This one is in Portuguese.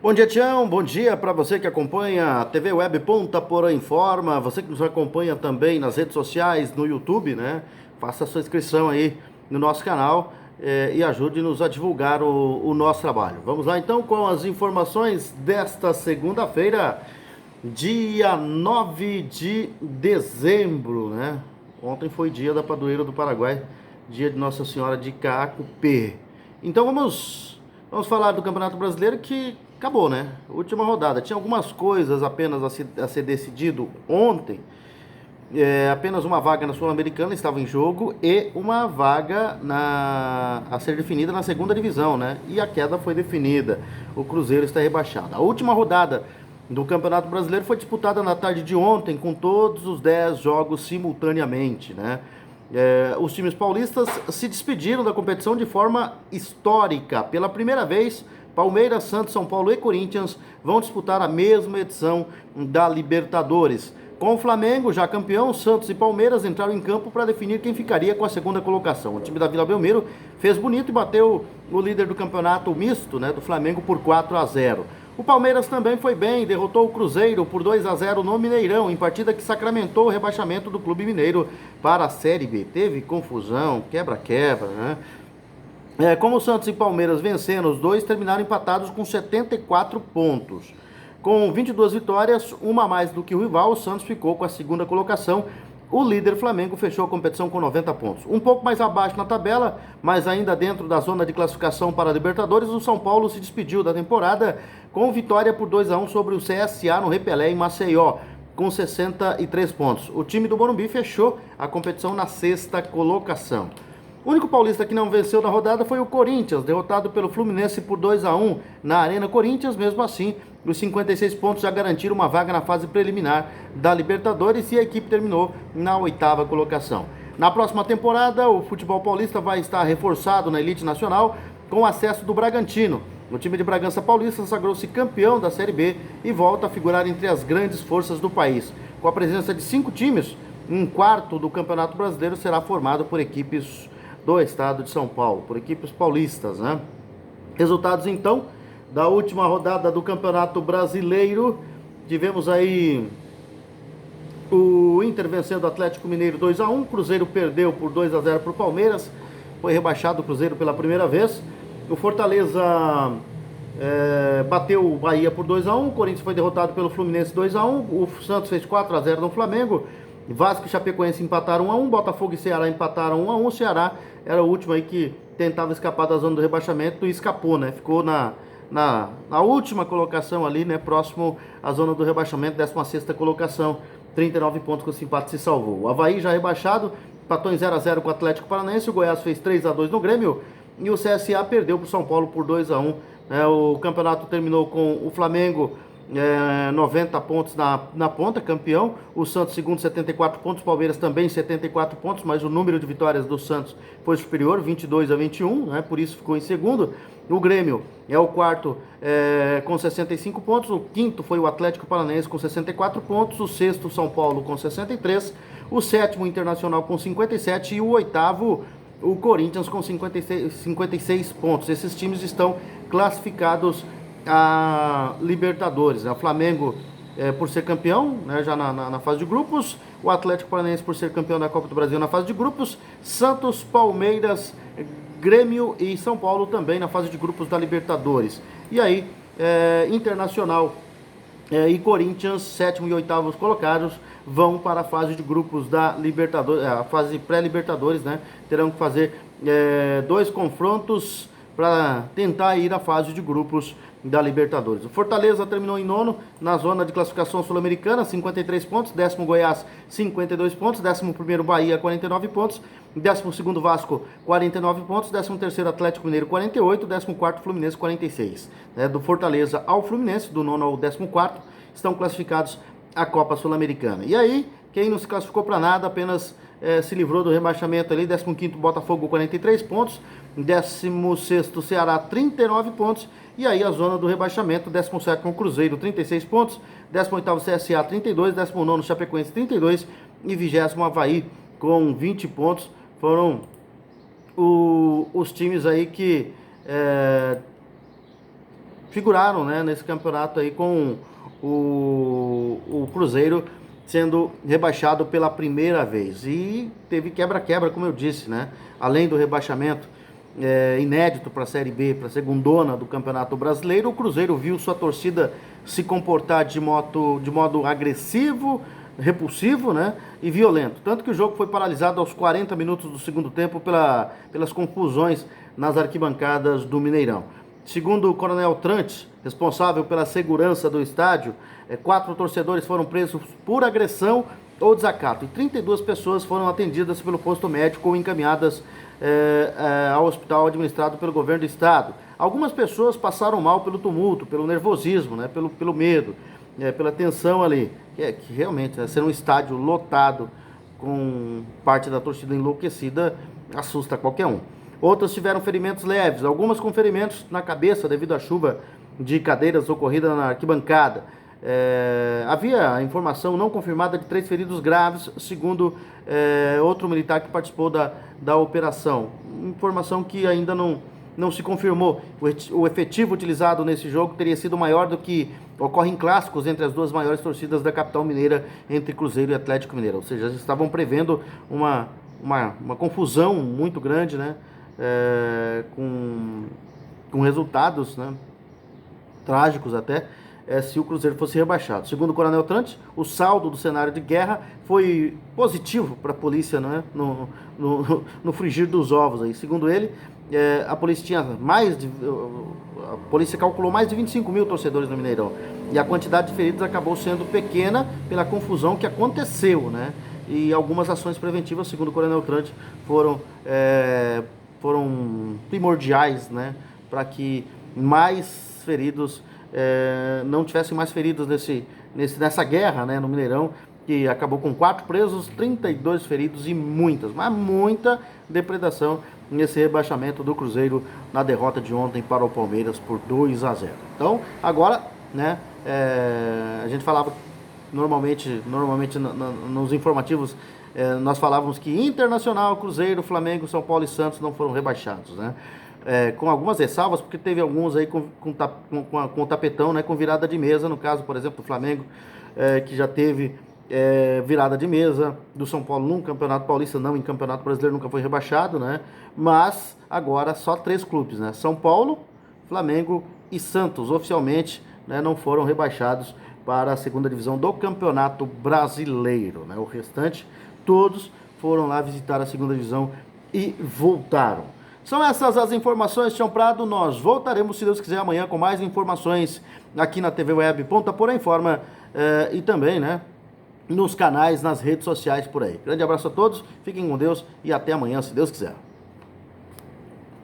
Bom dia, Tião. Bom dia para você que acompanha a TV Web Ponta Porã Informa, você que nos acompanha também nas redes sociais, no YouTube, né? Faça a sua inscrição aí no nosso canal e ajude-nos a divulgar o nosso trabalho. Vamos lá então com as informações desta segunda-feira, dia 9 de dezembro, né? Ontem foi dia da padroeira do Paraguai, dia de Nossa Senhora de Caacupê. Então vamos falar do Campeonato Brasileiro que acabou, né? Última rodada. Tinha algumas coisas apenas a ser decidido ontem. Apenas uma vaga na Sul-Americana estava em jogo e uma vaga a ser definida na segunda divisão, né? E a queda foi definida. O Cruzeiro está rebaixado. A última rodada do Campeonato Brasileiro foi disputada na tarde de ontem com todos os 10 jogos simultaneamente, né? Os times paulistas se despediram da competição de forma histórica. Pela primeira vez, Palmeiras, Santos, São Paulo e Corinthians vão disputar a mesma edição da Libertadores. Com o Flamengo já campeão, Santos e Palmeiras entraram em campo para definir quem ficaria com a segunda colocação. O time da Vila Belmiro fez bonito e bateu o líder do campeonato misto, né, do Flamengo, por 4-0. O Palmeiras também foi bem, derrotou o Cruzeiro por 2-0 no Mineirão, em partida que sacramentou o rebaixamento do Clube Mineiro para a Série B. Teve confusão, quebra-quebra, né? Como o Santos e Palmeiras venceram, os dois terminaram empatados com 74 pontos. Com 22 vitórias, uma a mais do que o rival, o Santos ficou com a segunda colocação. O líder Flamengo fechou a competição com 90 pontos. Um pouco mais abaixo na tabela, mas ainda dentro da zona de classificação para a Libertadores, o São Paulo se despediu da temporada com vitória por 2-1 sobre o CSA no Repelé em Maceió, com 63 pontos. O time do Morumbi fechou a competição na sexta colocação. O único paulista que não venceu na rodada foi o Corinthians, derrotado pelo Fluminense por 2-1 na Arena Corinthians. Mesmo assim, os 56 pontos já garantiram uma vaga na fase preliminar da Libertadores e a equipe terminou na oitava colocação. Na próxima temporada, o futebol paulista vai estar reforçado na elite nacional com o acesso do Bragantino. O time de Bragança Paulista sagrou-se campeão da Série B e volta a figurar entre as grandes forças do país. Com a presença de 5 times, um quarto do Campeonato Brasileiro será formado por equipes do estado de São Paulo, por equipes paulistas, né? Resultados então da última rodada do Campeonato Brasileiro. Tivemos aí o Inter vencendo o Atlético Mineiro 2-1, Cruzeiro perdeu por 2-0 para o Palmeiras, foi rebaixado o Cruzeiro pela primeira vez. O Fortaleza bateu o Bahia por 2-1, o Corinthians foi derrotado pelo Fluminense 2-1, o Santos fez 4-0 no Flamengo, Vasco e Chapecoense empataram 1-1, Botafogo e Ceará empataram 1-1, o Ceará era o último aí que tentava escapar da zona do rebaixamento e escapou, né? Ficou na última colocação ali, né? Próximo à zona do rebaixamento, 16ª colocação, 39 pontos com esse empate se salvou. O Avaí já rebaixado, empatou em 0-0 com o Atlético Paranaense, o Goiás fez 3-2 no Grêmio e o CSA perdeu para o São Paulo por 2-1. O campeonato terminou com o Flamengo 90 pontos na ponta, campeão. O Santos segundo, 74 pontos. O Palmeiras também 74 pontos, mas o número de vitórias do Santos foi superior, 22-21, né? Por isso ficou em segundo. O Grêmio é o quarto com 65 pontos. O quinto foi o Atlético Paranaense com 64 pontos. O sexto, o São Paulo, com 63. O sétimo, o Internacional, com 57. E o oitavo, o Corinthians, com 56 pontos. Esses times estão classificados a Libertadores, né? O Flamengo por ser campeão, né, já na fase de grupos, o Atlético Paranaense por ser campeão da Copa do Brasil na fase de grupos, Santos, Palmeiras, Grêmio e São Paulo também na fase de grupos da Libertadores. E aí, Internacional e Corinthians, sétimo e oitavo colocados, vão para a fase de grupos da Libertadores, a fase pré-Libertadores, né? Terão que fazer 2 confrontos para tentar ir à fase de grupos da Libertadores. O Fortaleza terminou em nono na zona de classificação sul-americana, 53 pontos, 10º Goiás, 52 pontos, 11º Bahia, 49 pontos, 12º Vasco, 49 pontos, 13º Atlético Mineiro, 48, 14º Fluminense, 46. Do Fortaleza ao Fluminense, do nono ao 14º, estão classificados à Copa Sul-Americana. E aí, quem não se classificou para nada, apenas se livrou do rebaixamento ali, 15º Botafogo, 43 pontos, 16º Ceará, 39 pontos, e aí a zona do rebaixamento, 17º Cruzeiro, 36 pontos, 18º CSA, 32, 19º Chapecoense, 32 e 20º Avaí, com 20 pontos. Foram os times aí que figuraram, né, nesse campeonato aí com o Cruzeiro sendo rebaixado pela primeira vez. E teve quebra-quebra, como eu disse, né? Além do rebaixamento inédito para a Série B, para a segundona do Campeonato Brasileiro, o Cruzeiro viu sua torcida se comportar de modo agressivo, repulsivo, né, e violento. Tanto que o jogo foi paralisado aos 40 minutos do segundo tempo pelas confusões nas arquibancadas do Mineirão. Segundo o Coronel Trant, responsável pela segurança do estádio, 4 torcedores foram presos por agressão ou desacato e 32 pessoas foram atendidas pelo posto médico ou encaminhadas ao hospital administrado pelo governo do estado. Algumas pessoas passaram mal pelo tumulto, pelo nervosismo, né, pelo medo, pela tensão ali, que realmente, né, ser um estádio lotado com parte da torcida enlouquecida assusta qualquer um. Outras tiveram ferimentos leves, algumas com ferimentos na cabeça devido à chuva de cadeiras ocorrida na arquibancada. Havia informação não confirmada de 3 feridos graves, segundo outro militar que participou da operação. Informação que ainda não se confirmou. O efetivo utilizado nesse jogo teria sido maior do que ocorre em clássicos entre as duas maiores torcidas da capital mineira, entre Cruzeiro e Atlético Mineiro. Ou seja, eles estavam prevendo uma confusão muito grande, né? Com resultados, né, trágicos até, se o Cruzeiro fosse rebaixado. Segundo o Coronel Trant, o saldo do cenário de guerra foi positivo para a polícia, né, no frigir dos ovos. Aí. Segundo ele, a polícia calculou mais de 25 mil torcedores no Mineirão. E a quantidade de feridos acabou sendo pequena pela confusão que aconteceu, né? E algumas ações preventivas, segundo o Coronel Trant, foram primordiais, né, para que mais feridos, não tivessem mais feridos nessa guerra, né, no Mineirão, que acabou com 4 presos, 32 feridos e muita depredação nesse rebaixamento do Cruzeiro na derrota de ontem para o Palmeiras por 2-0. Então, agora, né, a gente falava normalmente nos informativos, nós falávamos que Internacional, Cruzeiro, Flamengo, São Paulo e Santos não foram rebaixados, né? Com algumas ressalvas, porque teve alguns aí com o tapetão, né, com virada de mesa, no caso, por exemplo, do Flamengo, que já teve virada de mesa, do São Paulo num Campeonato Paulista, não, em Campeonato Brasileiro nunca foi rebaixado, né? Mas agora só 3 clubes, né? São Paulo, Flamengo e Santos, oficialmente, né, não foram rebaixados para a segunda divisão do Campeonato Brasileiro, né? O restante, todos foram lá visitar a segunda divisão e voltaram. São essas as informações, Tião Prado. Nós voltaremos, se Deus quiser, amanhã com mais informações aqui na TV Web Ponta Porã Informa e também, né, nos canais, nas redes sociais por aí. Grande abraço a todos, fiquem com Deus e até amanhã, se Deus quiser.